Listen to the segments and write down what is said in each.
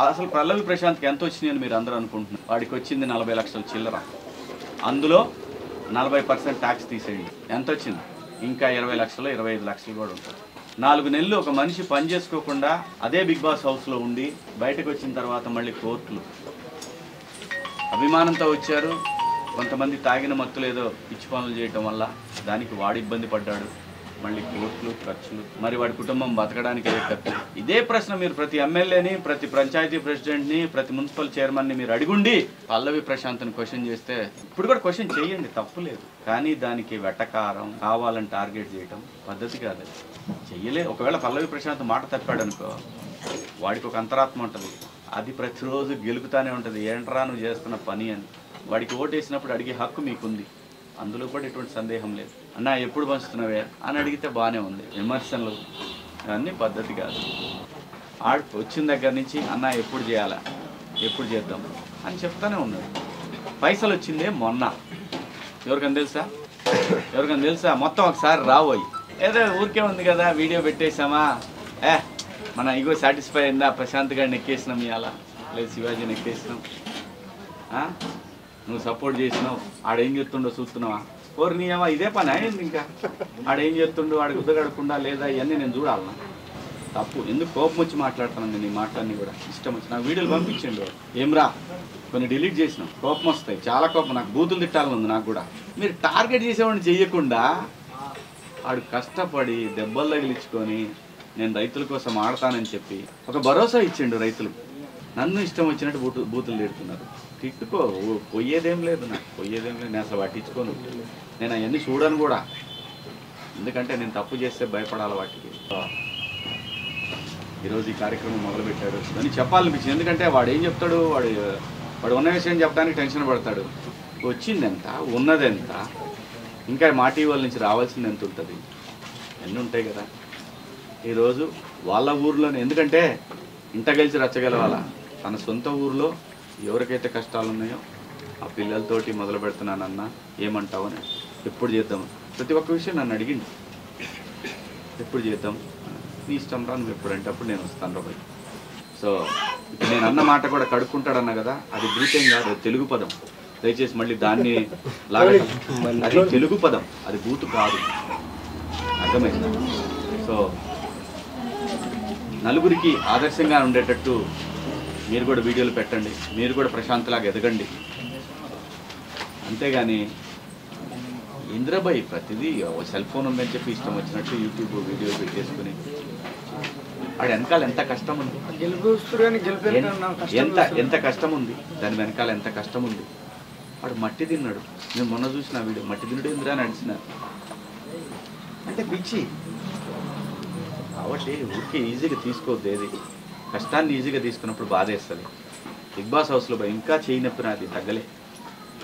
అసలు పల్లవి ప్రశాంత్కి ఎంత వచ్చినాయని మీరు అందరూ అనుకుంటున్నారు? వాడికి వచ్చింది 40 లక్షల చిల్లర. అందులో 40% ట్యాక్స్ తీసేయండి, ఎంత వచ్చింది? ఇంకా 20 లక్షలు 25 లక్షలు కూడా ఉంటుంది. 4 నెలలు ఒక మనిషి పని చేసుకోకుండా అదే బిగ్ బాస్ హౌస్లో ఉండి బయటకు వచ్చిన తర్వాత మళ్ళీ కోర్టులు. అభిమానంతో వచ్చారు, కొంతమంది తాగిన మత్తులు ఏదో పిచ్చి పనులు చేయటం వల్ల దానికి వాడు ఇబ్బంది పడ్డాడు. మళ్ళీ కోర్టులు, ఖర్చులు, మరి వాడి కుటుంబం బతకడానికి అదే ఖర్చు. ఇదే ప్రశ్న మీరు ప్రతి ఎమ్మెల్యేని, ప్రతి పంచాయతీ ప్రెసిడెంట్ని, ప్రతి మున్సిపల్ చైర్మన్ని మీరు అడిగుండి పల్లవి ప్రశాంత్ని క్వశ్చన్ చేస్తే, ఇప్పుడు కూడా క్వశ్చన్ చేయండి, తప్పు లేదు. కానీ దానికి వెటకారం కావాలని టార్గెట్ చేయటం పద్ధతి కాదు, చెయ్యలే. ఒకవేళ పల్లవి ప్రశాంత్ మాట తప్పాడు అనుకో, వాడికి ఒక అంతరాత్మ ఉంటుంది, అది ప్రతిరోజు గెలుపుతానే ఉంటుంది. ఏంట్రా నువ్వు చేస్తున్న పని అని వాడికి ఓటేసినప్పుడు అడిగే హక్కు మీకుంది, అందులో కూడా ఎటువంటి సందేహం లేదు. అన్న ఎప్పుడు పంచుతున్నావే అని అడిగితే బాగానే ఉంది. విమర్శనలు అన్నీ పద్ధతి కాదు. వచ్చిన దగ్గర నుంచి అన్న ఎప్పుడు చేయాలా, ఎప్పుడు చేద్దాం అని చెప్తానే ఉన్నాడు. పైసలు వచ్చిందే మొన్న, ఎవరికని తెలుసా? మొత్తం ఒకసారి రాబోయి ఏదో ఊరికే ఉంది కదా, వీడియో పెట్టేసామా, మన ఇగో సాటిస్ఫై అయిందా, ప్రశాంత్ గారిని ఎక్కేసినాం ఇవాళ, లేదు శివాజీని ఎక్కేసినాం, నువ్వు సపోర్ట్ చేసినావు, ఆడేం చేస్తుండో చూస్తున్నావా, ఓరు నీయమా ఇదే పని అయింది. ఇంకా ఆడేం చేస్తుండో, ఆడ గుద్దగడకుండా లేదా, ఇవన్నీ నేను చూడాలన్నా తప్పు. ఎందుకు కోపం వచ్చి మాట్లాడుతున్నాను నీ మాటలన్నీ కూడా ఇష్టం వచ్చి. నాకు వీడియోలు పంపించండి వాడు, ఏమ్రా కొన్ని డిలీట్ చేసినాం, కోపం వస్తాయి, చాలా కోపం, నాకు బూతులు తిట్టాలని ఉంది నాకు కూడా. మీరు టార్గెట్ చేసేవాడిని చెయ్యకుండా ఆడు కష్టపడి దెబ్బలు తగిలించుకొని నేను రైతుల కోసం ఆడతానని చెప్పి ఒక భరోసా ఇచ్చిండు రైతులకు. నన్ను ఇష్టం వచ్చినట్టు బూతులు తిడుతున్నారు. తిట్టుకో, పోయేదేం లేదు, నాకు పోయేదేం లేదు, నేను అసలు పట్టించుకోను, నేను అవన్నీ చూడను కూడా. ఎందుకంటే నేను తప్పు చేస్తే భయపడాలి వాటికి. ఈరోజు ఈ కార్యక్రమం మొదలుపెట్టాడు అని చెప్పాలనిపించింది. ఎందుకంటే వాడు ఏం చెప్తాడు, వాడు ఉన్న విషయం చెప్పడానికి టెన్షన్ పడతాడు. వచ్చింది ఎంత, ఉన్నది ఎంత, ఇంకా మా టీవీ వాళ్ళ నుంచి రావాల్సింది ఎంత ఉంటుంది, అన్నీ ఉంటాయి కదా. ఈరోజు వాళ్ళ ఊర్లోనే, ఎందుకంటే ఇంట గెలిచి రచ్చగలవాల, తన సొంత ఊర్లో ఎవరికైతే కష్టాలు ఉన్నాయో ఆ పిల్లలతోటి మొదలు పెడుతున్నానన్నా ఏమంటావు అని, ఎప్పుడు చేద్దాం, ప్రతి ఒక్క విషయం నన్ను అడిగింది, ఎప్పుడు చేద్దాం, నీ ఇష్టం రా, నువ్వు ఎప్పుడంటే అప్పుడు నేను వస్తాను రా. సో ఇప్పుడు నేను అన్న మాట కూడా కడుక్కుంటాడన్నా కదా, అది బూతేం కాదు, అది తెలుగు పదం. దయచేసి మళ్ళీ దాన్ని లాగ, అది తెలుగు పదం, అది బూతు కాదు, అర్థమైందా? సో నలుగురికి ఆదర్శంగా ఉండేటట్టు మీరు కూడా వీడియోలు పెట్టండి, మీరు కూడా ప్రశాంత్లాగా ఎదగండి. అంతేగాని ఇంద్రబాయ్ ప్రతిదీ సెల్ ఫోన్ ఉందని చెప్పి ఇష్టం వచ్చినట్టు యూట్యూబ్ వీడియోలు పెట్టేసుకుని వాడు వెనకాల ఎంత కష్టం ఉంది, ఎంత కష్టం ఉంది, దాని వెనకాల ఎంత కష్టం ఉంది. వాడు మట్టి తిన్నాడు, నేను మొన్న చూసిన వీడియో, మట్టి తిన్నాడు ఇంద్రా నడిచినారు అంటే పిచ్చి. కాబట్టి ఊరికి ఈజీగా తీసుకోవద్దు, ఏది కష్టాన్ని ఈజీగా తీసుకున్నప్పుడు బాధేస్తుంది. బిగ్ బాస్ హౌస్లో ఇంకా చెయ్యి నొప్పి నాది తగ్గలే,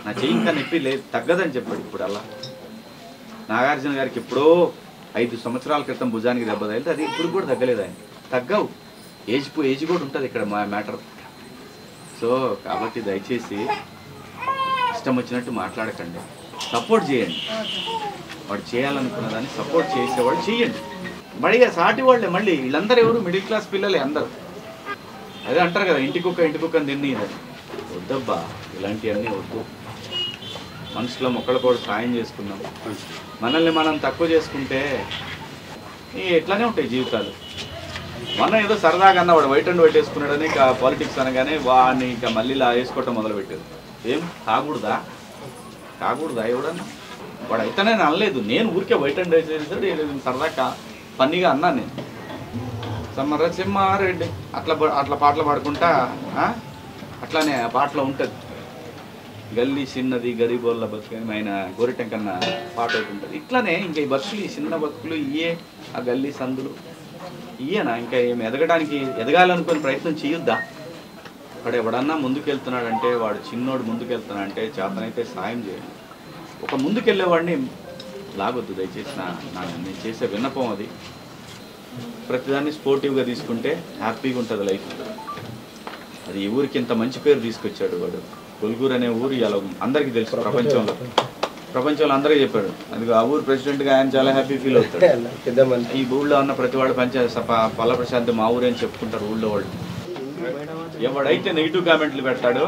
నా చెయ్యి ఇంకా నొప్పి లేదు, తగ్గదని చెప్పాడు. ఇప్పుడు అలా నాగార్జున గారికి ఎప్పుడో 5 సంవత్సరాల క్రితం భుజానికి దెబ్బ తగిలితే అది ఇప్పుడు కూడా తగ్గలేదు. ఆయన తగ్గవు, ఏజ్ కూడా ఉంటుంది ఇక్కడ మా మ్యాటర్. సో కాబట్టి దయచేసి ఇష్టం వచ్చినట్టు మాట్లాడకండి, సపోర్ట్ చేయండి. వాడు చేయాలనుకున్న దాన్ని సపోర్ట్ చేసేవాడు చేయండి. మడిగా సాటి వాళ్ళే, మళ్ళీ వీళ్ళందరూ ఎవరు మిడిల్ క్లాస్ పిల్లలే అందరు. అదే అంటారు కదా, ఇంటి కుక్కని తిని వద్దబ్బా, ఇలాంటివన్నీ వద్దు. మనుషులో మొక్కలు కూడా సాయం చేసుకుందాం. మనల్ని మనం తక్కువ చేసుకుంటే ఎట్లానే ఉంటాయి జీవితాలు. మొన్న ఏదో సరదాగా అన్న వాడు వైట్ అండ్ వైట్ వేసుకున్నాడని ఇక పాలిటిక్స్ అనగానే వాడిని ఇక మళ్ళీ ఇలా వేసుకోవటం మొదలుపెట్టారు. ఏం కాకూడదా ఎవడన్నా? వాడు అయితేనే నేను అనలేదు, నేను ఊరికే వైట్ అండ్ వైట్ వేసాడు సరదాగా ఫన్నీగా అన్నాను నేను. సమ్మర సింహారెడ్డి అట్లా పాటలు పాడుకుంటా, అట్లానే ఆ పాటలో ఉంటుంది, గల్లీ చిన్నది గరీబోళ్ళ బతుకు ఆయన గోరిటెంకన్న పాట అవుతుంటుంది. ఇట్లానే ఇంకా ఈ బతుకులు, ఈ చిన్న బతుకులు ఇయే, ఆ గల్లీ సందులు ఇయేనా? ఇంకా ఏమి ఎదగాలనుకునే ప్రయత్నం చేయొద్దా? వాడు ఎవడన్నా ముందుకెళ్తున్నాడంటే, వాడు చిన్నోడు ముందుకెళ్తున్నాడంటే చేతనైతే సాయం చేయండి. ఒక ముందుకెళ్ళేవాడిని లాగొద్దు దయచేసి. నేను చేసే విన్నపం అది. ప్రతిదాన్ని స్పోర్టివ్గా తీసుకుంటే హ్యాపీగా ఉంటుంది లైఫ్. అది ఈ ఊరికి ఇంత మంచి పేరు తీసుకొచ్చాడు వాడు. కొల్గూరు అనే ఊరు ఇలా అందరికీ తెలుసు, ప్రపంచంలో అందరికీ చెప్పాడు. అది ఆ ఊరు ప్రెసిడెంట్గా ఆయన చాలా హ్యాపీ ఫీల్ అవుతాడు. ఈ ఊళ్ళో ఉన్న ప్రతి వాడు పల్ల ప్రశాంత్ మా ఊరే అని చెప్పుకుంటారు ఊళ్ళో వాళ్ళు. ఎవడైతే నెగిటివ్ కామెంట్లు పెడతాడో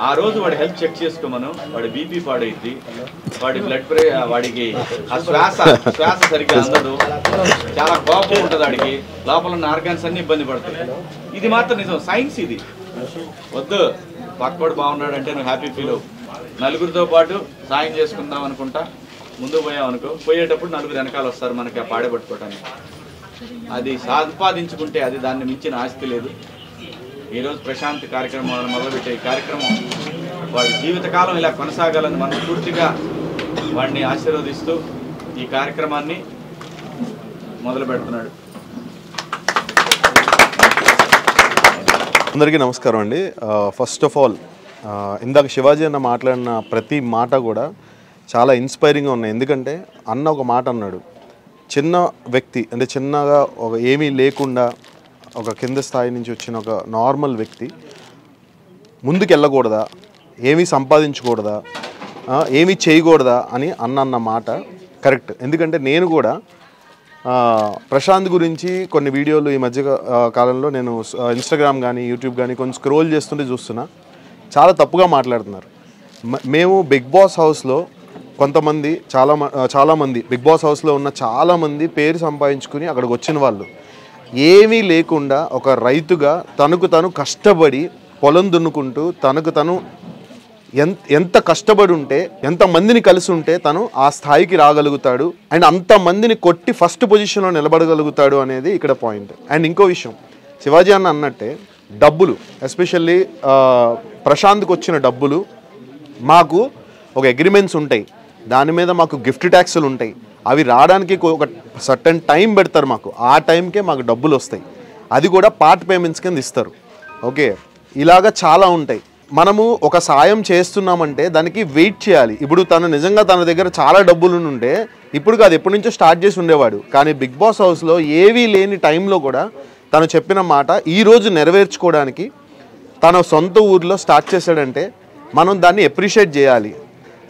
ఆ రోజు వాడి హెల్త్ చెక్ చేసుకోమను, వాడి బీపీ పాడైద్ది, వాడి బ్లడ్ ప్రెషర్, వాడికి ఆ శ్వాస సరిగ్గా అందదు, చాలా కోపం ఉంటుంది, వాడికి లోపల ఉన్న ఆర్గాన్స్ అన్ని ఇబ్బంది పడతాయి. ఇది మాత్రం నిజం, సైన్స్ ఇది. వద్దు, పక్కవాడు బాగున్నాడంటే నువ్వు హ్యాపీ ఫీల్ అవ్వు. నలుగురితో పాటు సాయం చేసుకుందాం అనుకుంటా ముందు పోయామనుకో, పోయేటప్పుడు నలుగురు వెనకాల వస్తారు మనకి ఆ పాడే పట్టుకోవటానికి. అది సంపాదించుకుంటే అది దాన్ని మించిన ఆస్తి లేదు. ఈరోజు ప్రశాంత్ కార్యక్రమం మొదలుపెట్టే ఈ కార్యక్రమం వాడి జీవితకాలం ఇలా కొనసాగాలని మనస్ఫూర్తిగా వాడిని ఆశీర్వదిస్తూ ఈ కార్యక్రమాన్ని మొదలు పెడుతున్నాడు. అందరికీ నమస్కారం అండి. ఫస్ట్ ఆఫ్ ఆల్ ఇందాక శివాజీ అన్న మాట్లాడిన ప్రతి మాట కూడా చాలా ఇన్స్పైరింగ్గా ఉన్నాయి. ఎందుకంటే అన్న ఒక మాట అన్నాడు, చిన్న వ్యక్తి అంటే చిన్నగా ఒక ఏమీ లేకుండా ఒక కింద స్థాయి నుంచి వచ్చిన ఒక నార్మల్ వ్యక్తి ముందుకు వెళ్ళకూడదా, ఏమీ సంపాదించకూడదా, ఏమీ చేయకూడదా అని అన్న మాట కరెక్ట్. ఎందుకంటే నేను కూడా ప్రశాంత్ గురించి కొన్ని వీడియోలు ఈ మధ్య కాలంలో నేను ఇన్స్టాగ్రామ్ కానీ యూట్యూబ్ కానీ కొన్ని స్క్రోల్ చేస్తుంటే చూస్తున్నా, చాలా తప్పుగా మాట్లాడుతున్నారు. మేము బిగ్ బాస్ హౌస్లో కొంతమంది చాలామంది బిగ్ బాస్ హౌస్లో ఉన్న చాలామంది పేరు సంపాదించుకుని అక్కడికి వచ్చిన వాళ్ళు ఏమీ లేకుండా ఒక రైతుగా తనకు తను కష్టపడి పొలం దున్నుకుంటూ తనకు తను ఎంత కష్టపడి ఉంటే, ఎంతమందిని కలిసి ఉంటే తను ఆ స్థాయికి రాగలుగుతాడు అండ్ అంతమందిని కొట్టి ఫస్ట్ పొజిషన్లో నిలబడగలుగుతాడు అనేది ఇక్కడ పాయింట్. అండ్ ఇంకో విషయం, శివాజీ అన్న అన్నట్టే డబ్బులు, ఎస్పెషల్లీ ప్రశాంత్కి వచ్చిన డబ్బులు మాకు ఒక అగ్రిమెంట్స్ ఉంటాయి, దాని మీద మాకు గిఫ్ట్ ట్యాక్స్లు ఉంటాయి, అవి రావడానికి ఒక సర్టన్ టైం పెడతారు మాకు, ఆ టైంకే మాకు డబ్బులు వస్తాయి, అది కూడా పార్ట్ పేమెంట్స్ కింద ఇస్తారు. ఓకే, ఇలాగా చాలా ఉంటాయి. మనము ఒక సాయం చేస్తున్నామంటే దానికి వెయిట్ చేయాలి. ఇప్పుడు తను నిజంగా తన దగ్గర చాలా డబ్బులు ఉంటే ఇప్పుడు కాదు, ఎప్పటి నుంచో స్టార్ట్ చేసి ఉండేవాడు. కానీ బిగ్ బాస్ హౌస్లో ఏవీ లేని టైంలో కూడా తను చెప్పిన మాట ఈరోజు నెరవేర్చుకోవడానికి తన సొంత ఊర్లో స్టార్ట్ చేశాడంటే మనం దాన్ని అప్రిషియేట్ చేయాలి.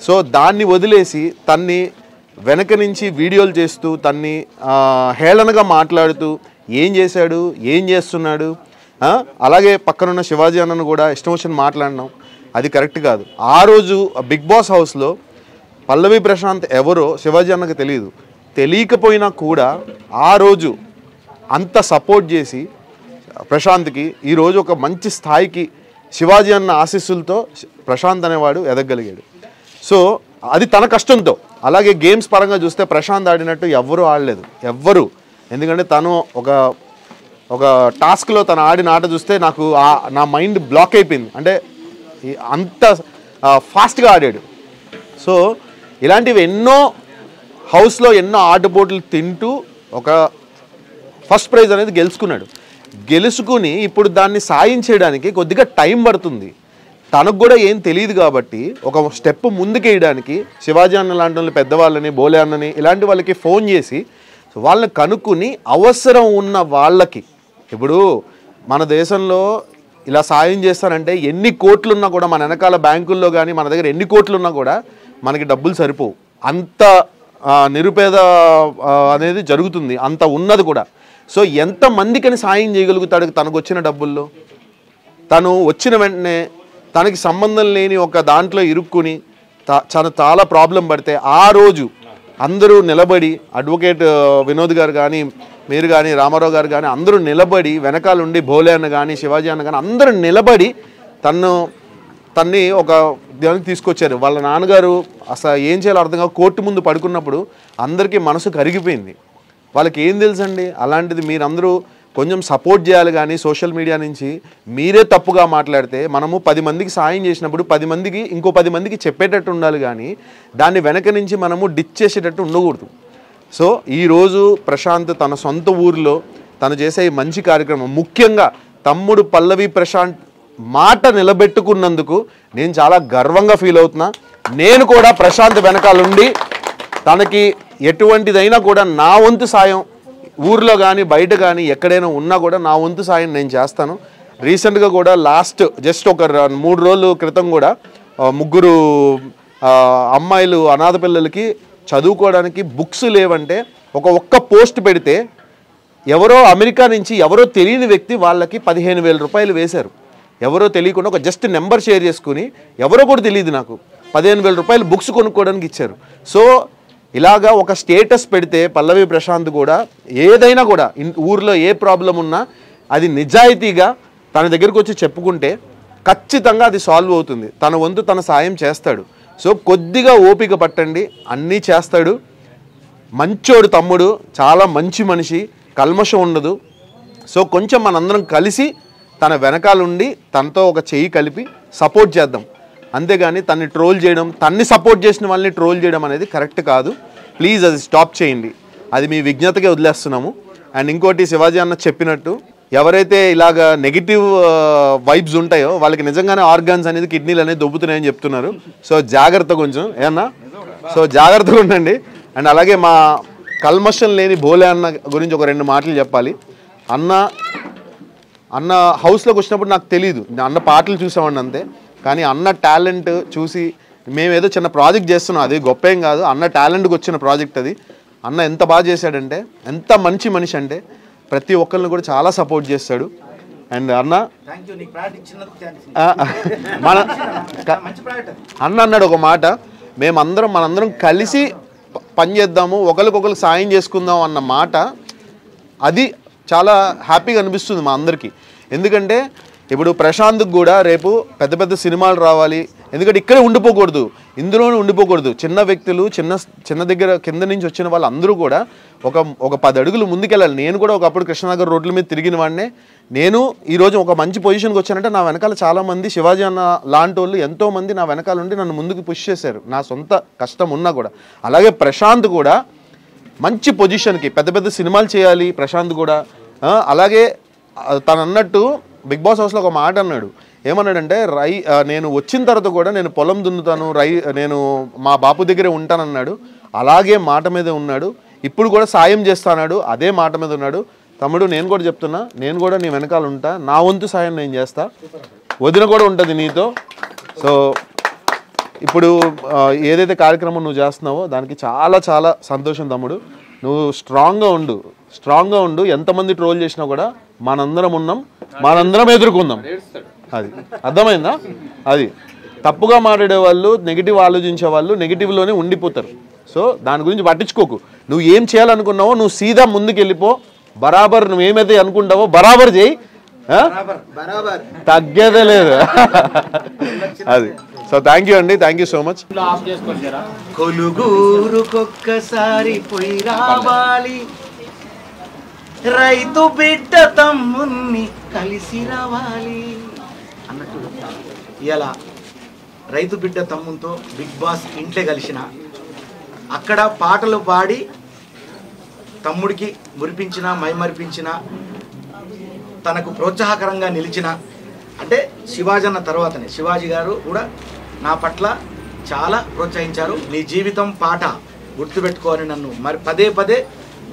సో దాన్ని వదిలేసి తన్ని వెనక నుంచి వీడియోలు చేస్తూ తన్ని హేళనగా మాట్లాడుతూ ఏం చేశాడు, ఏం చేస్తున్నాడు, అలాగే పక్కనున్న శివాజీ అన్నను కూడా ఇష్టం వచ్చిన మాట్లాడినాం, అది కరెక్ట్ కాదు. ఆ రోజు బిగ్ బాస్ హౌస్లో పల్లవి ప్రశాంత్ ఎవరో శివాజీ అన్నకు తెలియదు, తెలియకపోయినా కూడా ఆ రోజు అంత సపోర్ట్ చేసి ప్రశాంత్కి ఈరోజు ఒక మంచి స్థాయికి శివాజీ అన్న ఆశీస్సులతో ప్రశాంత్ అనేవాడు ఎదగలిగాడు. సో అది తన కష్టంతో. అలాగే గేమ్స్ పరంగా చూస్తే ప్రశాంత్ ఆడినట్టు ఎవ్వరూ ఆడలేదు, ఎవ్వరు. ఎందుకంటే తను ఒక టాస్క్లో తను ఆడిన ఆట చూస్తే నాకు నా మైండ్ బ్లాక్ అయిపోయింది, అంటే అంత ఫాస్ట్గా ఆడాడు. సో ఇలాంటివి ఎన్నో హౌస్లో ఎన్నో ఆటపోట్లు తింటూ ఒక ఫస్ట్ ప్రైజ్ అనేది గెలుచుకుని ఇప్పుడు దాన్ని సాయం చేయడానికి కొద్దిగా టైం పడుతుంది. తనకు కూడా ఏం తెలియదు కాబట్టి ఒక స్టెప్ ముందుకేయడానికి శివాజీ అన్న లాంటి వాళ్ళు పెద్దవాళ్ళని, బోలే అన్నని ఇలాంటి వాళ్ళకి ఫోన్ చేసి వాళ్ళని కనుక్కుని అవసరం ఉన్న వాళ్ళకి, ఇప్పుడు మన దేశంలో ఇలా సాయం చేస్తారంటే ఎన్ని కోట్లున్నా కూడా మన వెనకాల బ్యాంకుల్లో కానీ మన దగ్గర ఎన్ని కోట్లున్నా కూడా మనకి డబ్బులు సరిపోవు, అంత నిరుపేద అనేది జరుగుతుంది, అంత ఉన్నది కూడా. సో ఎంతమందికని సాయం చేయగలుగుతాడు తనకు వచ్చిన డబ్బుల్లో? తను వచ్చిన వెంటనే తనకి సంబంధం లేని ఒక దాంట్లో ఇరుక్కుని చాలా ప్రాబ్లం పడితే ఆ రోజు అందరూ నిలబడి, అడ్వకేట్ వినోద్ గారు కానీ మీరు కానీ రామారావు గారు కానీ అందరూ నిలబడి వెనకాలండి, భోలే అన్న కానీ శివాజీ అన్న కానీ అందరూ నిలబడి తన్ని ఒక దానికి తీసుకొచ్చారు. వాళ్ళ నాన్నగారు అసలు ఏం చేయాలో అర్థం కాక కోర్టు ముందు పడుకున్నప్పుడు అందరికీ మనసు కరిగిపోయింది. వాళ్ళకి ఏం తెలుసండి? అలాంటిది మీరందరూ కొంచెం సపోర్ట్ చేయాలి. కానీ సోషల్ మీడియా నుంచి మీరే తప్పుగా మాట్లాడితే మనము 10 మందికి సాయం చేసినప్పుడు 10 మందికి ఇంకో 10 మందికి చెప్పేటట్టు ఉండాలి, కానీ దాన్ని వెనక నుంచి మనము డిచ్ చేసేటట్టు ఉండకూడదు. సో ఈరోజు ప్రశాంత్ తన సొంత ఊరిలో తను చేసే ఈ మంచి కార్యక్రమం, ముఖ్యంగా తమ్ముడు పల్లవి ప్రశాంత్ మాట నిలబెట్టుకున్నందుకు నేను చాలా గర్వంగా ఫీల్ అవుతున్నా. నేను కూడా ప్రశాంత్ వెనకాలండి తనకి ఎటువంటిదైనా కూడా నా వంతు సాయం ఊర్లో కానీ బయట కానీ ఎక్కడైనా ఉన్నా కూడా నా వంతు సాయం నేను చేస్తాను. రీసెంట్గా కూడా జస్ట్ ఒక 3 రోజుల క్రితం కూడా 3 అమ్మాయిలు అనాథ పిల్లలకి చదువుకోవడానికి బుక్స్ లేవంటే ఒక్క పోస్ట్ పెడితే ఎవరో అమెరికా నుంచి ఎవరో తెలియని వ్యక్తి వాళ్ళకి 15,000 రూపాయలు వేశారు. ఎవరో తెలియకుండా ఒక జస్ట్ నెంబర్ షేర్ చేసుకుని ఎవరో కూడా తెలియదు నాకు 15,000 రూపాయలు బుక్స్ కొనుక్కోవడానికి ఇచ్చారు. సో ఇలాగా ఒక స్టేటస్ పెడితే పల్లవి ప్రశాంత్ కూడా ఏదైనా కూడా ఊర్లో ఏ ప్రాబ్లం ఉన్నా అది నిజాయితీగా తన దగ్గరకు వచ్చి చెప్పుకుంటే ఖచ్చితంగా అది సాల్వ్ అవుతుంది. తన వంతు తన సాయం చేస్తాడు. సో కొద్దిగా ఓపిక పట్టండి, అన్నీ చేస్తాడు. మంచోడు తమ్ముడు, చాలా మంచి మనిషి, కల్మషం ఉండదు. సో కొంచెం మనందరం కలిసి తన వెనకాలండి తనతో ఒక చెయ్యి కలిపి సపోర్ట్ చేద్దాం. అంతేగాని తన్ని ట్రోల్ చేయడం, తన్ని సపోర్ట్ చేసిన వాళ్ళని ట్రోల్ చేయడం అనేది కరెక్ట్ కాదు. ప్లీజ్ అది స్టాప్ చేయండి. అది మీ విజ్ఞతకే వదిలేస్తున్నాము. అండ్ ఇంకోటి శివాజీ అన్న చెప్పినట్టు ఎవరైతే ఇలాగ నెగిటివ్ వైబ్స్ ఉంటాయో వాళ్ళకి నిజంగానే ఆర్గాన్స్ అనేది కిడ్నీలు అనేది దొబ్బుతున్నాయని చెప్తున్నారు. సో జాగ్రత్త కొంచెం ఏమన్నా, సో జాగ్రత్తగా ఉండండి. అండ్ అలాగే మా కల్మషం లేని భోలే అన్న గురించి ఒక 2 మాటలు చెప్పాలి. అన్న హౌస్లోకి వచ్చినప్పుడు నాకు తెలియదు, అన్న పాటలు చూసామండి అంతే. కానీ అన్న టాలెంట్ చూసి మేమేదో చిన్న ప్రాజెక్ట్ చేస్తున్నాం, అది గొప్ప ఏం కాదు. అన్న టాలెంట్కి వచ్చిన ప్రాజెక్ట్ అది. అన్న ఎంత బాగా చేశాడంటే, ఎంత మంచి మనిషి అంటే ప్రతి ఒక్కరిని కూడా చాలా సపోర్ట్ చేస్తాడు. అండ్ అన్న అన్న అన్నాడు ఒక మాట, మనందరం కలిసి పని చేద్దాము, ఒకరికొకరు సాయం చేసుకుందాం అన్న మాట, అది చాలా హ్యాపీగా అనిపిస్తుంది మా అందరికీ. ఎందుకంటే ఇప్పుడు ప్రశాంత్కి కూడా రేపు పెద్ద పెద్ద సినిమాలు రావాలి. ఎందుకంటే ఇక్కడే ఉండిపోకూడదు, ఇందులోనే ఉండిపోకూడదు. చిన్న వ్యక్తులు, చిన్న దగ్గర కింద నుంచి వచ్చిన వాళ్ళందరూ కూడా ఒక 10 అడుగులు ముందుకెళ్ళాలి. నేను కూడా ఒకప్పుడు కృష్ణనగర్ రోడ్ల మీద తిరిగిన వాడినే. నేను ఈరోజు ఒక మంచి పొజిషన్కి వచ్చానంటే నా వెనకాల చాలామంది శివాజీ అన్న లాంటి వాళ్ళు ఎంతోమంది నా వెనకాల ఉండి నన్ను ముందుకు పుష్ చేశారు, నా సొంత కష్టం ఉన్నా కూడా. అలాగే ప్రశాంత్ కూడా మంచి పొజిషన్కి, పెద్ద పెద్ద సినిమాలు చేయాలి ప్రశాంత్ కూడా. అలాగే తను అన్నట్టు బిగ్ బాస్ హౌస్లో ఒక మాట అన్నాడు. ఏమన్నాడంటే, నేను వచ్చిన తర్వాత కూడా నేను పొలం దున్నుతాను, నేను మా బాపు దగ్గరే ఉంటానన్నాడు. అలాగే మాట మీదే ఉన్నాడు. ఇప్పుడు కూడా సాయం చేస్తాడు, అదే మాట మీద ఉన్నాడు. తమ్ముడు నేను కూడా చెప్తున్నా, నేను కూడా నీ వెనకాల ఉంటా, నా వంతు సాయం నేను చేస్తా, వదిన కూడా ఉంటుంది నీతో. సో ఇప్పుడు ఏదైతే కార్యక్రమం నువ్వు చేస్తున్నావో దానికి చాలా చాలా సంతోషం తమ్ముడు. నువ్వు స్ట్రాంగ్గా ఉండు. ఎంతమంది ట్రోల్ చేసినా కూడా మనందరం ఉన్నాం, మనందరం ఎదుర్కొందాం. అది అర్థమైందా? అది తప్పుగా మాట్లాడే వాళ్ళు, నెగిటివ్ ఆలోచించే వాళ్ళు నెగిటివ్లోనే ఉండిపోతారు. సో దాని గురించి పట్టించుకోకు. నువ్వు ఏం చేయాలనుకున్నావో నువ్వు సీదా ముందుకు వెళ్ళిపో. బరాబర్ నువ్వేమైతే అనుకుంటావో బరాబర్ చేయి, తగ్గేదే లేదు. అది. సో థ్యాంక్ యూ అండి, థ్యాంక్ యూ సో మచ్. కొలుగూరుకొక్కసారి పోయి రావాలి, రైతు బిడ్డ తమ్మున్ని కలిసి రావాలి అన్నట్టు ఇలా రైతు బిడ్డ తమ్ముతో బిగ్ బాస్ ఇంట్లో కలిసిన, అక్కడ పాటలు పాడి తమ్ముడికి మురిపించిన, మైమరిపించిన, తనకు ప్రోత్సాహకరంగా నిలిచిన, అంటే శివాజీ అన్న తర్వాతనే శివాజీ గారు కూడా నా పట్ల చాలా ప్రోత్సహించారు. నీ జీవితం పాట గుర్తుపెట్టుకోని నన్ను మరి పదే పదే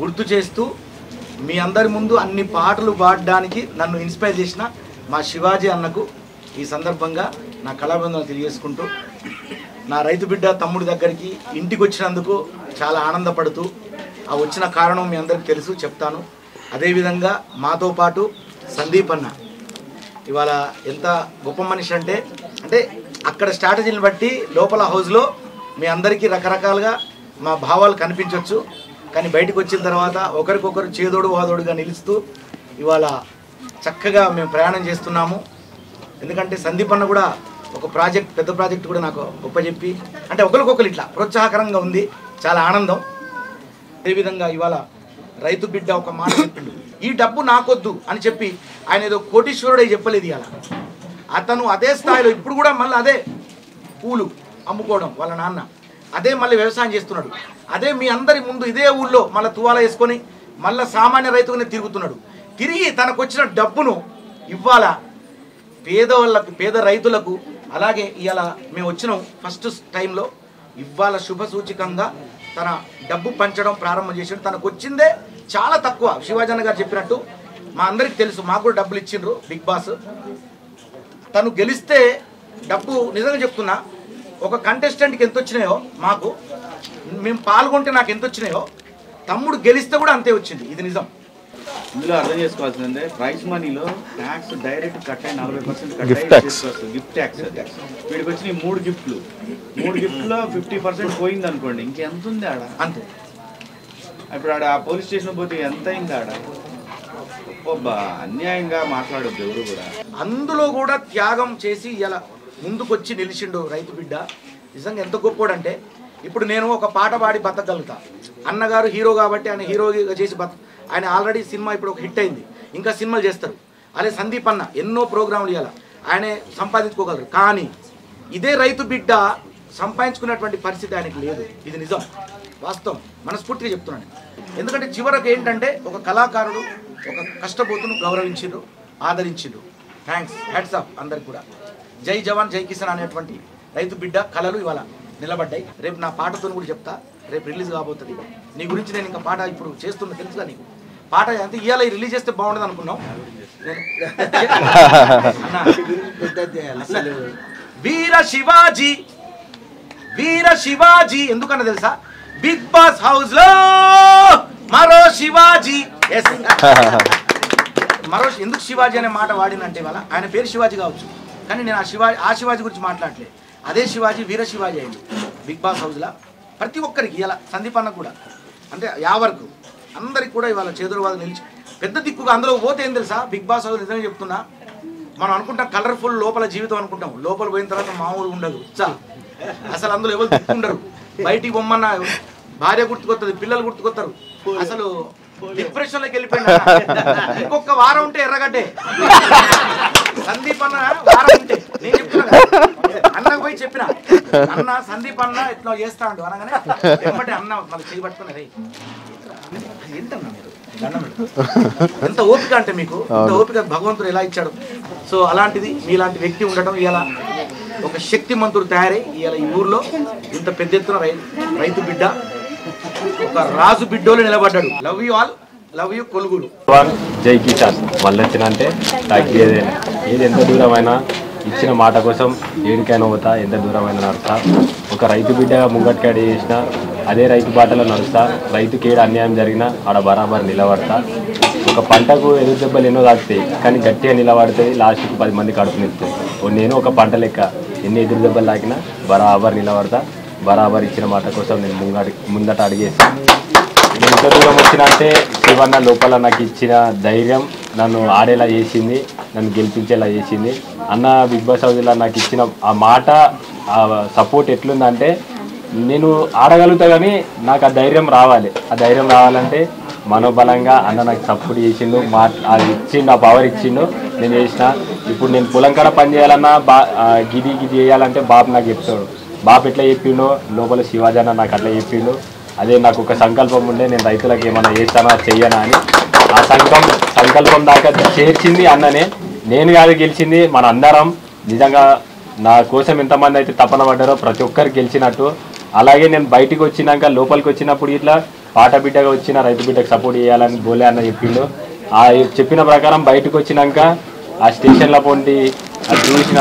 గుర్తు చేస్తూ మీ అందరి ముందు అన్ని పాటలు పాడడానికి నన్ను ఇన్స్పైర్ చేసిన మా శివాజీ అన్నకు ఈ సందర్భంగా నా కళాబృందాలు తెలియజేసుకుంటూ, నా రైతు బిడ్డ తమ్ముడి దగ్గరికి ఇంటికి వచ్చినందుకు చాలా ఆనందపడుతూ, ఆ వచ్చిన కారణం మీ అందరికీ తెలుసు, చెప్తాను. అదేవిధంగా మాతో పాటు సందీప్ అన్న ఇవాళ ఎంత గొప్ప మనిషి అంటే అక్కడ స్ట్రాటజీని బట్టి లోపల హౌస్లో మీ అందరికీ రకరకాలుగా మా భావాలు కనిపించవచ్చు. కానీ బయటకు వచ్చిన తర్వాత ఒకరికొకరు చేదోడు వాదోడుగా నిలుస్తూ ఇవాళ చక్కగా మేము ప్రయాణం చేస్తున్నాము. ఎందుకంటే సందీప్ అన్న కూడా ఒక ప్రాజెక్ట్, పెద్ద ప్రాజెక్ట్ కూడా నాకు గొప్పచెప్పి, అంటే ఒకరికొకరు ఇట్లా ప్రోత్సాహకరంగా ఉంది, చాలా ఆనందం. అదేవిధంగా ఇవాళ రైతు బిడ్డ ఒక మాట చెప్పిండు, ఈ డబ్బు నాకొద్దు అని చెప్పి ఆయన ఏదో కోటీశ్వరుడే చెప్పలేదు. ఇవాళ అతను అదే స్థాయిలో ఇప్పుడు కూడా మళ్ళీ అదే పూలు అమ్ముకోవడం, వాళ్ళ నాన్న అదే మళ్ళీ వ్యవసాయం చేస్తున్నాడు. అదే మీ అందరి ముందు ఇదే ఊళ్ళో మళ్ళీ తువాల వేసుకొని మళ్ళీ సామాన్య రైతుగానే తిరుగుతున్నాడు. తిరిగి తనకు వచ్చిన డబ్బును ఇవాళ పేదవాళ్ళకు, పేద రైతులకు, అలాగే ఇవాళ మేము వచ్చినాం ఫస్ట్ టైంలో, ఇవాళ శుభ సూచికంగా తన డబ్బు పంచడం ప్రారంభం చేసాడు. తనకు వచ్చిందే చాలా తక్కువ. శివాజీ అన్న గారు చెప్పినట్టు మా అందరికి తెలుసు, మాకు కూడా డబ్బులు ఇచ్చిండ్రు బిగ్ బాస్. తను గెలిస్తే డబ్బు నిజంగా చెప్తున్నా, ఒక కంటెస్టెంట్కి ఎంత వచ్చినాయో మాకు, మేము పాల్గొంటే నాకు ఎంత వచ్చినాయో తమ్ముడు గెలిస్తే కూడా అంతే వచ్చింది. ఇది నిజం. ఇందులో అర్థం చేసుకోవాల్సిందంటే ప్రైస్ మనీలో ట్యాక్స్ డైరెక్ట్ కట్ అయ్యి 40% గిఫ్ట్ ట్యాక్స్ వీడికి వచ్చిన 3 గిఫ్ట్లు 3 గిఫ్ట్లో 50% పోయింది అనుకోండి, ఇంకెంత ఉంది ఆడ అంతే. ఇప్పుడు ఆడ పోలీస్ స్టేషన్ పోతే ఎంత అయింది ఆడ? అన్యాయంగా మాట్లాడొద్దు ఎవరు కూడా. అందులో కూడా త్యాగం చేసి ఇలా ముందుకొచ్చి నిలిచిండు రైతు బిడ్డ. నిజంగా ఎంత గొప్పోడంటే ఇప్పుడు నేను ఒక పాట పాడి బతకగలుగుతా, అన్నగారు హీరో కాబట్టి ఆయన హీరోగా చేసి ఆయన ఆల్రెడీ సినిమా ఇప్పుడు ఒక హిట్ అయింది, ఇంకా సినిమాలు చేస్తారు. అదే సందీప్ అన్న ఎన్నో ప్రోగ్రాంలు ఇవ్వాలి, ఆయన సంపాదించుకోగలరు. కానీ ఇదే రైతు బిడ్డ సంపాదించుకున్నటువంటి పరిస్థితి ఆయనకి లేదు. ఇది నిజం, వాస్తవం, మనస్ఫూర్తిగా చెప్తున్నాను. ఎందుకంటే చివరకు ఏంటంటే ఒక కళాకారుడు ఒక కష్టపోతును గౌరవించిండ్రు, ఆదరించిండ్రు. థ్యాంక్స్, హ్యాట్స్ ఆఫ్ అందరికి కూడా. జై జవాన్ జై కిసాన్ అనేటువంటి రైతు బిడ్డ కళలు ఇవాళ నిలబడ్డాయి. రేపు నా పాటతో కూడా చెప్తా, రేపు రిలీజ్ కాబోతుంది. నీ గురించి నేను ఇంకా పాట ఇప్పుడు చేస్తున్నా, తెలుసుగా నీకు. పాట అంటే ఇవాళ రిలీజ్ చేస్తే బాగుండదు అనుకున్నాం. వీర శివాజీ, వీర శివాజీ ఎందుకన్నా తెలుసా? బిగ్ బాస్ హౌస్ లో మరో శివాజీ. మరో ఎందుకు శివాజీ అనే మాట వాడినంటే వాళ్ళ ఆయన పేరు శివాజీ కావచ్చు, కానీ నేను ఆ శివాజీ గురించి మాట్లాడలేదు. అదే శివాజీ వీర శివాజీ అయింది బిగ్ బాస్ హౌస్లో. ప్రతి ఒక్కరికి ఇలా సందీప్ అన్న కూడా అంటే యావరకు అందరికి కూడా ఇవాళ చేదురువాదు నిలిచి పెద్ద దిక్కుగా అందులో పోతే ఏం తెలుసా? బిగ్ బాస్ హౌస్ నిజంగా చెప్తున్నా, మనం అనుకుంటాం కలర్ఫుల్ లోపల జీవితం అనుకుంటాం, లోపల పోయిన తర్వాత మామూలు ఉండదు. అసలు అందులో ఎవరు దిక్కుండరు. బయటికి బొమ్మన్న భార్య గుర్తుకొస్తుంది, పిల్లలు గుర్తుకొస్తారు. అసలు డిప్రెషన్ లోకి వెళ్ళిపోయినా ఇంకొక వారం ఉంటే ఎర్రగడ్డే సందీప్ అన్న వారం ఉంటే. నేను చెప్తున్నా అన్నకు పోయి చెప్పిన, అన్న సందీప్ అన్న ఇట్లా చేస్తా అంటు అనగానే ఎమ్మటే అన్న మళ్ళీ చేయబట్టుకున్నా. రే ఏంటన్నా మీరు ఎంత ఓపిక అంటే మీకు ఎంత ఓపిక భగవంతుడు ఎలా ఇచ్చాడు. సో అలాంటిది మీలాంటి వ్యక్తి ఉండటం ఇలా ఒక శక్తిమంతుడు తయారై ఇలా ఈ ఊర్లో ఇంత పెద్ద ఎత్తున రైతు బిడ్డ ఒక రాజు బిడ్డోలు నిలబడ్డాడు. Love you all, love you కొలుగులు. జై కిసాన్ మళ్ళీ వచ్చిన అంటే తగ్గేదే. ఏది ఎంత దూరమైనా ఇచ్చిన మాట కోసం ఏడికైనా పోతా, ఎంత దూరమైనా నడుస్తా. ఒక రైతు బిడ్డగా ముంగట్కాడి చేసిన అదే రైతు బాటలో నడుస్తా. రైతుకి ఏడు అన్యాయం జరిగినా ఆడ బరాబర్ నిలబడతా. ఒక పంటకు ఎదురు దెబ్బలు ఎన్నో తాకుతాయి, కానీ గట్టిగా నిలబడుతుంది. లాస్ట్కి 10 మంది కడుపు నిలుస్తుంది. నేను ఒక పంట లెక్క ఎన్ని ఎదురు దెబ్బలు తాకినా బరాబర్ నిలబడతా. బరాబర్ ఇచ్చిన మాట కోసం నేను ముందట అడిగేసి నేను ఎంత దూరం వచ్చినా అంటే శివన్న లోపల నాకు ఇచ్చిన ధైర్యం నన్ను ఆడేలా చేసింది, నన్ను గెలిపించేలా చేసింది. అన్న బిగ్ బాస్ హౌస్లో నాకు ఇచ్చిన ఆ మాట, ఆ సపోర్ట్ ఎట్లుందంటే నేను ఆడగలుగుతా, కానీ నాకు ఆ ధైర్యం రావాలి. ఆ ధైర్యం రావాలంటే మనోబలంగా అన్న నాకు సపోర్ట్ చేసిండు, అది ఇచ్చిండు, ఆ పవర్ ఇచ్చిండు, నేను చేసిన. ఇప్పుడు నేను పొలం కాడ పని చేయాలన్నా గిది చేయాలంటే బాబు నాకు చెప్తాడు. బాబు ఎట్లా చెప్పిండో లోపల శివాజీ అన్న నాకు అట్లా చెప్పిండు. అదే నాకు ఒక సంకల్పం ఉండే, నేను రైతులకు ఏమైనా చేస్తానా చెయ్యనా అని. ఆ సంకల్పం దాకా చేర్చింది అన్ననే, నేను కాదు గెలిచింది మన అందరం. నిజంగా నా కోసం ఎంతమంది అయితే తపన పడ్డారో ప్రతి ఒక్కరు గెలిచినట్టు. అలాగే నేను బయటికి వచ్చినాక లోపలికి వచ్చినప్పుడు ఇట్లా పాట బిడ్డగా వచ్చిన రైతు బిడ్డకు సపోర్ట్ చేయాలని బోలే అన్న చెప్పిండు. ఆ చెప్పిన ప్రకారం బయటకు వచ్చినాక ఆ స్టేషన్లో పొండి అది చూసిన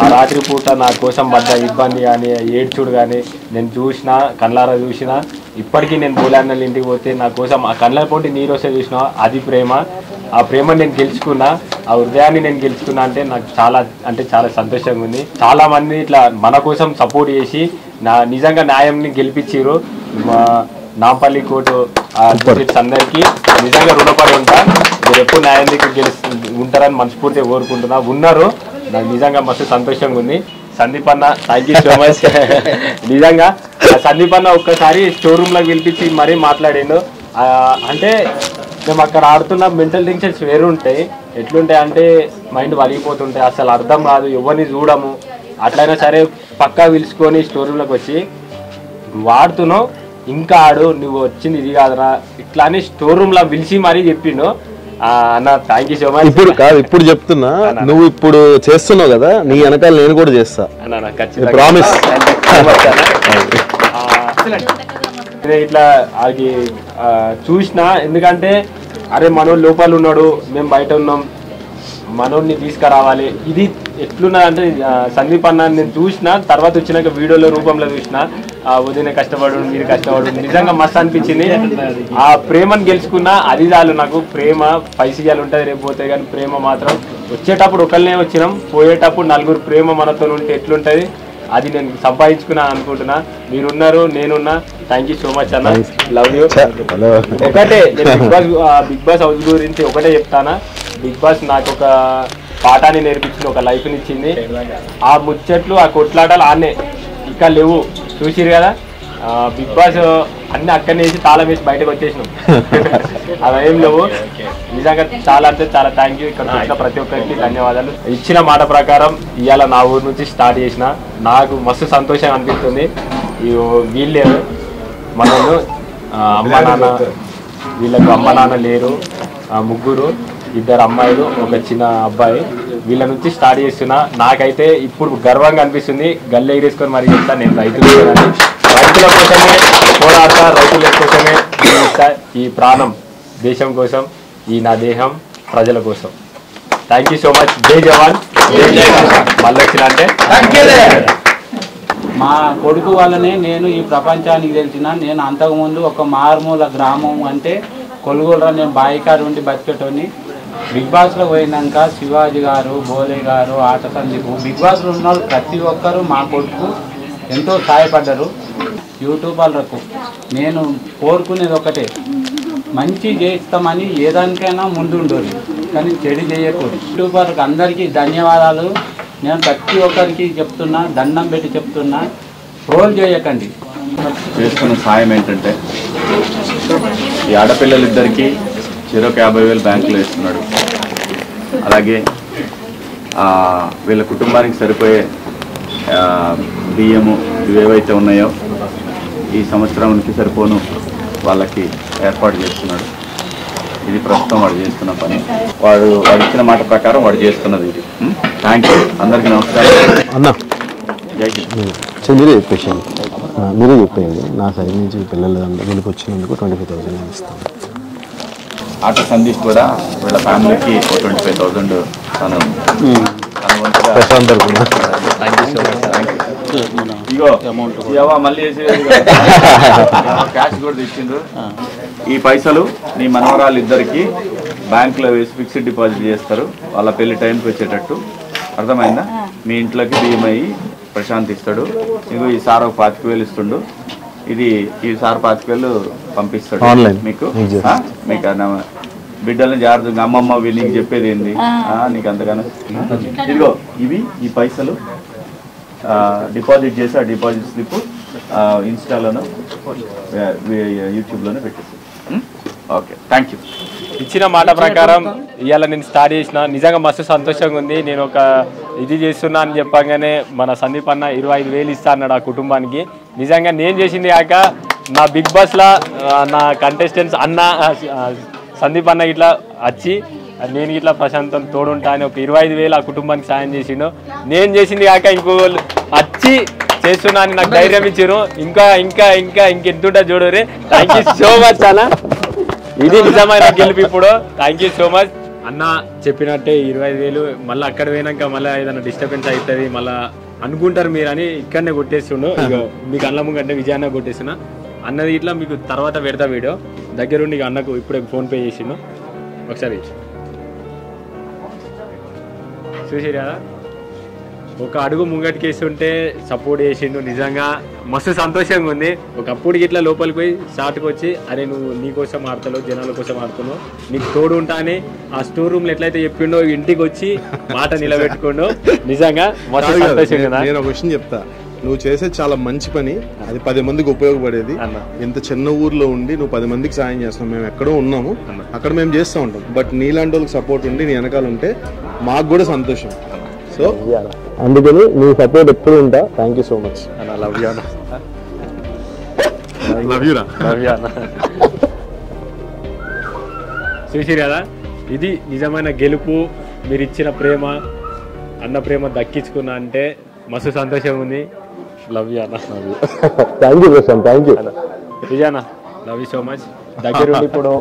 ఆ రాత్రి పూట నా కోసం పడ్డ ఇబ్బంది కానీ ఏడ్చుడు కానీ నేను చూసిన, కళ్ళారా చూసిన. ఇప్పటికీ నేను బోలే అన్నల ఇంటికి పోతే నా కోసం ఆ కళ్ళ పొంటి నీరు వస్తే చూసినా అది ప్రేమ. ఆ ప్రేమను నేను గెలుచుకున్నా, ఆ హృదయాన్ని నేను గెలుచుకున్నా. అంటే నాకు చాలా సంతోషంగా ఉంది. చాలామంది ఇట్లా మన కోసం సపోర్ట్ చేసి నిజంగా న్యాయంని గెలిపించారు. నాంపల్లి కోర్టు అందరికీ నిజంగా రుణపడి ఉంటా. మీరు ఎప్పుడు న్యాయం దగ్గర ఉంటారని మనస్ఫూర్తిగా కోరుకుంటున్నా. ఉన్నారు, నాకు నిజంగా మస్తు సంతోషంగా ఉంది. సందీప్ అన్న థ్యాంక్ యూ సో మచ్. నిజంగా సందీప్ అన్న ఒక్కసారి స్టోర్ రూమ్లోకి పిలిపించి మరీ మాట్లాడిండు. అంటే మేము అక్కడ ఆడుతున్న మెంటల్ టెన్షన్స్ వేరు ఉంటాయి. ఎట్లుంటాయి అంటే మైండ్ వలిగిపోతుంటాయి, అసలు అర్థం కాదు, ఎవరిని చూడము. అట్లయినా సరే పక్కా పిలుచుకొని స్టోర్ రూమ్లోకి వచ్చి వాడుతున్నావు, ఇంకా ఆడు, నువ్వు వచ్చింది ఇది కాదురా ఇట్లా అని స్టోర్ రూమ్లో పిలిచి మరీ చెప్పిండు. అన్న థ్యాంక్ యూ సో మచ్. ఇప్పుడు కాదు, ఇప్పుడు చెప్తున్నా, నువ్వు ఇప్పుడు చేస్తున్నావు కదా, నీ వెనకాల నేను కూడా చేస్తా, ప్రామిస్. ఇట్లా అది చూసిన, ఎందుకంటే అరే మనోడు లోపల ఉన్నాడు, మేము బయట ఉన్నాం, మనోడిని తీసుకురావాలి. ఇది ఎట్లున్నదంటే సందీప్ అన్న నేను చూసిన తర్వాత వచ్చినాక వీడియోలో రూపంలో చూసిన వదిన కష్టపడు మీరు కష్టపడు నిజంగా మస్తు అనిపించింది. ఆ ప్రేమను గెలుచుకున్నా అది చాలు నాకు. ప్రేమ పైసలు ఉంటుంది రేపు పోతే, కానీ ప్రేమ మాత్రం వచ్చేటప్పుడు ఒకళ్ళనే వచ్చినాం, పోయేటప్పుడు నలుగురు ప్రేమ మనతో ఉంటే ఎట్లుంటుంది అది నేను సంపాదించుకున్నాను అనుకుంటున్నా. మీరున్నారు, నేనున్నా. థ్యాంక్ యూ సో మచ్ అన్న, లవ్ యూ. ఒకటే బిగ్ బాస్ హౌస్ గురించి ఒకటే చెప్తానా, బిగ్ బాస్ నాకు ఒక పాఠాన్ని నేర్పించింది, ఒక లైఫ్ని ఇచ్చింది. ఆ ముచ్చట్లు ఆ కొట్లాటలు ఆనే ఇంకా లేవు, చూసిరు కదా. బిగ్ బాస్ అన్ని అక్కడనే వేసి తాళం వేసి బయటకు వచ్చేసినాం. అలా ఏం లేవు. నిజంగా చాలా అంటే చాలా థ్యాంక్ యూ. ఇక్కడ వచ్చిన ప్రతి ఒక్కరికి ధన్యవాదాలు. ఇచ్చిన మాట ప్రకారం ఇవాళ నా ఊరు నుంచి స్టార్ట్ చేసిన, నాకు మస్తు సంతోషం అనిపిస్తుంది. వీళ్ళే మనల్ని అమ్మ నాన్న, వీళ్ళకు అమ్మ నాన్న లేరు, ముగ్గురు, 2 అమ్మాయిలు, ఒక చిన్న అబ్బాయి. వీళ్ళ నుంచి స్టార్ట్ చేస్తున్నా. నాకైతే ఇప్పుడు గర్వంగా అనిపిస్తుంది. గల్లె ఎగిరేసుకొని మరి చెప్తాను, నేను రైతులు రైతుల కోసమే పోరాడతా, రైతుల కోసమే ఈ ప్రాణం దేశం కోసం, ఈ నా దేహం ప్రజల కోసం. Thank you so much. జై జవాన్ జై కిసాన్. మళ్ళీ వచ్చిన అంటే మా కొడుకు వల్లనే నేను ఈ ప్రపంచానికి తెలిసిన. నేను అంతకుముందు ఒక మారుమూల గ్రామం అంటే కొలుగోలురా, నేను బాయికాడు ఉండి బతికేటోని. బిగ్ బాస్లో పోయినాక శివాజీ గారు, బోలే గారు, ఆట సందీప్, బిగ్ బాస్లో ఉన్న వాళ్ళు ప్రతి ఒక్కరూ మా కొడుకు ఎంతో సహాయపడ్డారు. యూట్యూబర్లకు నేను కోరుకునేది ఒకటే, మంచి చేస్తామని ఏదానికైనా ముందు ఉండదు, కానీ చెడు చేయకూడదు. యూట్యూబర్కి అందరికీ ధన్యవాదాలు. నేను ప్రతి ఒక్కరికి చెప్తున్నా, దండం పెట్టి చెప్తున్నా, ట్రోల్ చేయకండి. చేస్తున్న సాయం ఏంటంటే ఈ ఆడపిల్లలిద్దరికీ చెరొక 50,000 బ్యాంకులో ఇస్తున్నాడు. అలాగే వీళ్ళ కుటుంబానికి సరిపోయే బియ్యము ఇవేవైతే ఉన్నాయో ఈ సంవత్సరానికి సరిపోను వాళ్ళకి ఏర్పాటు చేస్తున్నాడు. ఇది ప్రస్తుతం వాడు చేస్తున్న పని. వాడు ఇచ్చిన మాట ప్రకారం వాడు చేస్తున్నది ఇది. Thank you. అందరికీ నమస్కారం అన్న. జై మీరే చెప్పేసాను, మీరే చెప్పేయండి. నా సైడ్ నుంచి పిల్లలందరూ వీళ్ళకి వచ్చినందుకు 25,000 ఇస్తాను. ఆట సందీప్ కూడా వీళ్ళ ఫ్యామిలీకి 25,000 తను ఇగో మళ్ళీ క్యాష్ కూడా తెచ్చిండ్రు. ఈ పైసలు నీ మనవరాలు ఇద్దరికి బ్యాంకులో వేసి ఫిక్స్డ్ డిపాజిట్ చేస్తారు, వాళ్ళ పెళ్లి టైంకి వచ్చేటట్టు. అర్థమైందా? మీ ఇంట్లోకి బియ్యం అయ్యి ప్రశాంత్ ఇస్తాడు. ఇగో ఈ సార్ ఒక 25,000 ఇస్తుండు. ఇది ఈ సార్ 25,000 పంపిస్తాడు మీకు. మీకు బిడ్డలను జాగ్రత్తగా అమ్మమ్మ నీకు చెప్పేది ఏంది నీకు అంతగానో. ఇదిగో ఇవి ఈ పైసలు డిపాజిట్ చేసి ఆ డిపాజిట్ స్లిప్ ఇన్స్టాలోను యూట్యూబ్లోనే పెట్టేసి. Okay, thank you. ఇచ్చిన మాట ప్రకారం ఇవాళ నేను స్టార్ట్ చేసిన. నిజంగా మస్తు సంతోషంగా ఉంది. నేను ఒక ఇది చేస్తున్నా అని చెప్పగానే మన సందీప్ అన్న 25,000 ఇస్తా అన్నాడు ఆ కుటుంబానికి. నిజంగా నేను చేసింది కాక నా బిగ్ బాస్లో నా కంటెస్టెంట్స్ అన్న సందీప్ అన్న ఇట్లా వచ్చి నేను ఇట్లా ప్రశాంతం తోడుంటా అని ఒక 25,000 ఆ కుటుంబానికి సాయం చేసిండు. నేను చేసింది కాక ఇంకోళ్ళు వచ్చి చేస్తున్నా అని నాకు ధైర్యం ఇచ్చారు. ఇంకా ఇంకా ఇంకా ఇంకెంతుంటా చూడరే. థ్యాంక్ యూ సో మచ్ అన్న. ఇది నిజమైన గెలుపు ఇప్పుడు. థ్యాంక్ యూ సో మచ్ అన్న. చెప్పినట్టే 25,000 మళ్ళీ అక్కడ పోయినాక మళ్ళీ ఏదైనా డిస్టర్బెన్స్ అవుతుంది మళ్ళీ అనుకుంటారు మీరు అని ఇక్కడనే కొట్టేస్తుండు. ఇక మీకు అన్న ముంగంటే విజయాన్న కొట్టేస్తున్నా అన్నది ఇట్లా మీకు తర్వాత పెడతా వీడియో దగ్గరుండి. అన్నకు ఇప్పుడే ఫోన్పే చేసిండు, ఒకసారి చూసి కదా. ఒక అడుగు ముంగటికేస్తుంటే సపోర్ట్ చేసిండు. నిజంగా మస్తు సంతోషంగా ఉంది. ఒకప్పుడు ఇట్లా లోపలికి పోయి స్టార్ట్కి వచ్చి అరే నువ్వు నీకోసం ఆడతావు, జనాల కోసం ఆడుతున్నావు, నీకు తోడు ఉంటా అని ఆ స్టోర్ రూమ్లో ఎట్లయితే చెప్పిండో ఇంటికి వచ్చి మాట నిలబెట్టుకోండు. నిజంగా మస్తు సంతోషంగా. నేను ఒక విషయం చెప్తా, నువ్వు చేసే చాలా మంచి పని, అది 10 మందికి ఉపయోగపడేది. ఇంత చిన్న ఊర్లో ఉండి నువ్వు 10 మందికి సాయం చేస్తున్నావు. మేము ఎక్కడో ఉన్నాము, అక్కడ మేము చేస్తూ ఉంటాం. బట్ నీలాంటి వాళ్ళకి సపోర్ట్ ఉండి నీ వెనకాల ఉంటే మాకు కూడా సంతోషం. సో అందుకని నీ సపోర్ట్ ఎప్పుడు ఉంటా. Thank you so much. Love you చూసిరు కదా. ఇది నిజమైన గెలుపు. మీరు ఇచ్చిన ప్రేమ, అన్న ప్రేమ దక్కించుకున్నా అంటే మస్తు సంతోషంగా ఉంది. లవ్ యూ అన్న. Thank you Prashant. Thank you విజయన్న. Love you so much. దగ్గరుండి ఇప్పుడు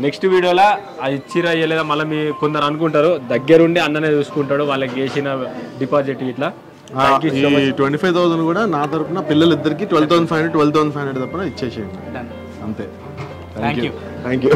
నెక్స్ట్ వీడియోలో అది ఇచ్చిరా ఇయ్యలేదా మళ్ళీ మీ కొందరు అనుకుంటారు, దగ్గరుండి అన్ననే చూసుకుంటాడు వాళ్ళకి చేసిన డిపాజిట్ ఇట్లా. ఈ 25,000 కూడా నా తరపున పిల్లలిద్దరికి 12,500 తప్పన ఇచ్చేసేయండి అంతే. Thank you.